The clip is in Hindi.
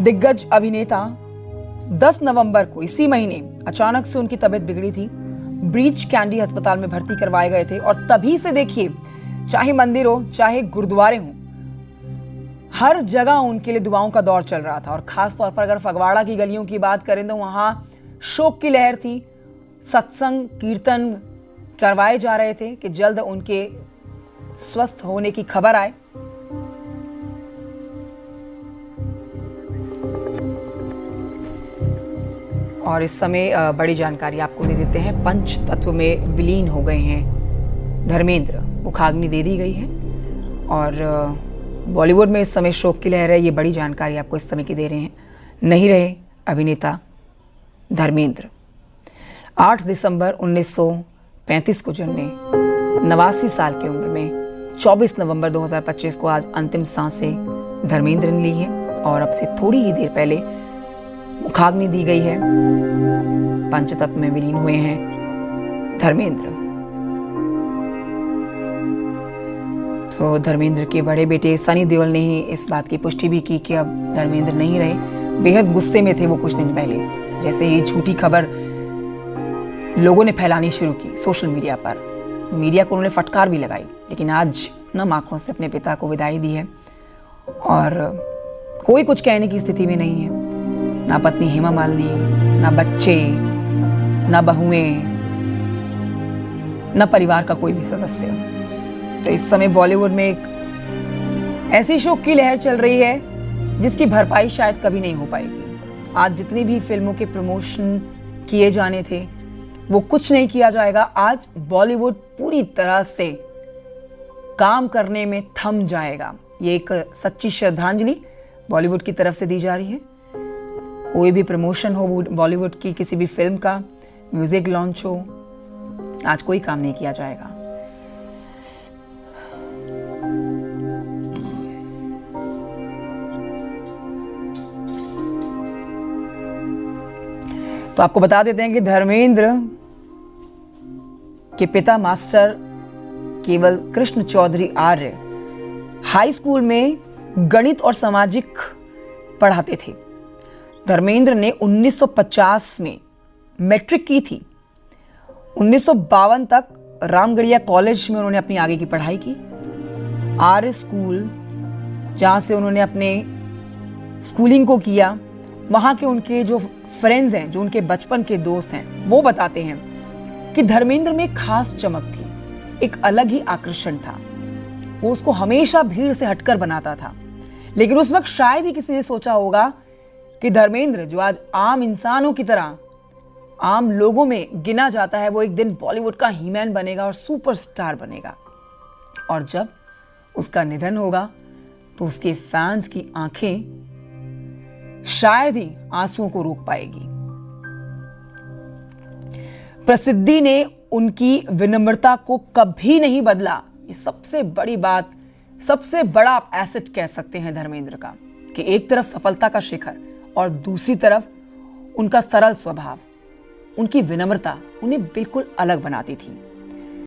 दिग्गज अभिनेता 10 नवंबर को इसी महीने अचानक से उनकी तबीयत बिगड़ी थी। ब्रीच कैंडी अस्पताल में भर्ती करवाए गए थे और तभी से देखिए, चाहे मंदिर हो चाहे गुरुद्वारे हो, हर जगह उनके लिए दुआओं का दौर चल रहा था। और खास तौर पर अगर फगवाड़ा की गलियों की बात करें तो वहां शोक की लहर थी। सत्संग कीर्तन करवाए जा रहे थे कि जल्द उनके स्वस्थ होने की खबर आए। और इस समय बड़ी जानकारी आपको दे देते हैं। पंच तत्व में विलीन हो गए हैं धर्मेंद्र, मुखाग्नि दे दी गई है और बॉलीवुड में इस समय शोक की लहर है। ये बड़ी जानकारी आपको इस समय की दे रहे हैं। नहीं रहे अभिनेता धर्मेंद्र। 8 दिसंबर 1935 को जन्मे, 89 साल की उम्र में 24 नवंबर 2025 को आज अंतिम सांसें धर्मेंद्र ने ली है और अब से थोड़ी ही देर पहले मुखाग्नि दी गई है। पंचतत्व में विलीन हुए हैं धर्मेंद्र। तो धर्मेंद्र के बड़े बेटे सनी देओल ने ही इस बात की पुष्टि भी की कि अब धर्मेंद्र नहीं रहे। बेहद गुस्से में थे वो कुछ दिन पहले, जैसे ही झूठी खबर लोगों ने फैलानी शुरू की सोशल मीडिया पर। मीडिया को उन्होंने फटकार भी लगाई, लेकिन आज नम आंखों से अपने पिता को विदाई दी है और कोई कुछ कहने की स्थिति में नहीं है। ना पत्नी हेमा मालिनी, ना बच्चे, ना बहुएं, ना परिवार का कोई भी सदस्य। तो इस समय बॉलीवुड में एक ऐसी शोक की लहर चल रही है जिसकी भरपाई शायद कभी नहीं हो पाएगी। आज जितनी भी फिल्मों के प्रमोशन किए जाने थे वो कुछ नहीं किया जाएगा। आज बॉलीवुड पूरी तरह से काम करने में थम जाएगा। ये एक सच्ची श्रद्धांजलि बॉलीवुड की तरफ से दी जा रही है। कोई भी प्रमोशन हो बॉलीवुड की, किसी भी फिल्म का म्यूजिक लॉन्च हो, आज कोई काम नहीं किया जाएगा। तो आपको बता देते हैं कि धर्मेंद्र के पिता मास्टर केवल कृष्ण चौधरी आर्य हाई स्कूल में गणित और सामाजिक पढ़ाते थे। धर्मेंद्र ने 1950 में मैट्रिक की थी। 1952 तक रामगढ़िया कॉलेज में उन्होंने अपनी आगे की पढ़ाई की। आर्य स्कूल जहाँ से उन्होंने अपने स्कूलिंग को किया, वहाँ के उनके जो फ्रेंड्स हैं, जो उनके बचपन के दोस्त हैं, वो बताते हैं कि धर्मेंद्र में एक खास चमक थी, एक अलग ही आकर्षण था। वो उसको हमेशा भीड़ से हटकर बनाता था। लेकिन उस वक्त शायद ही किसी ने सोचा होगा कि धर्मेंद्र, जो आज आम इंसानों की तरह आम लोगों में गिना जाता है, वो एक दिन बॉलीवुड का हीमैन बनेगा और सुपरस्टार बनेगा। और जब उसका निधन होगा तो उसके फैंस की आंखें शायद ही आंसुओं को रोक पाएगी। प्रसिद्धि ने उनकी विनम्रता को कभी नहीं बदला। ये सबसे बड़ी बात, सबसे बड़ा आप एसेट कह सकते हैं धर्मेंद्र का, कि एक तरफ सफलता का शिखर और दूसरी तरफ उनका सरल स्वभाव, उनकी विनम्रता उन्हें बिल्कुल अलग बनाती थी।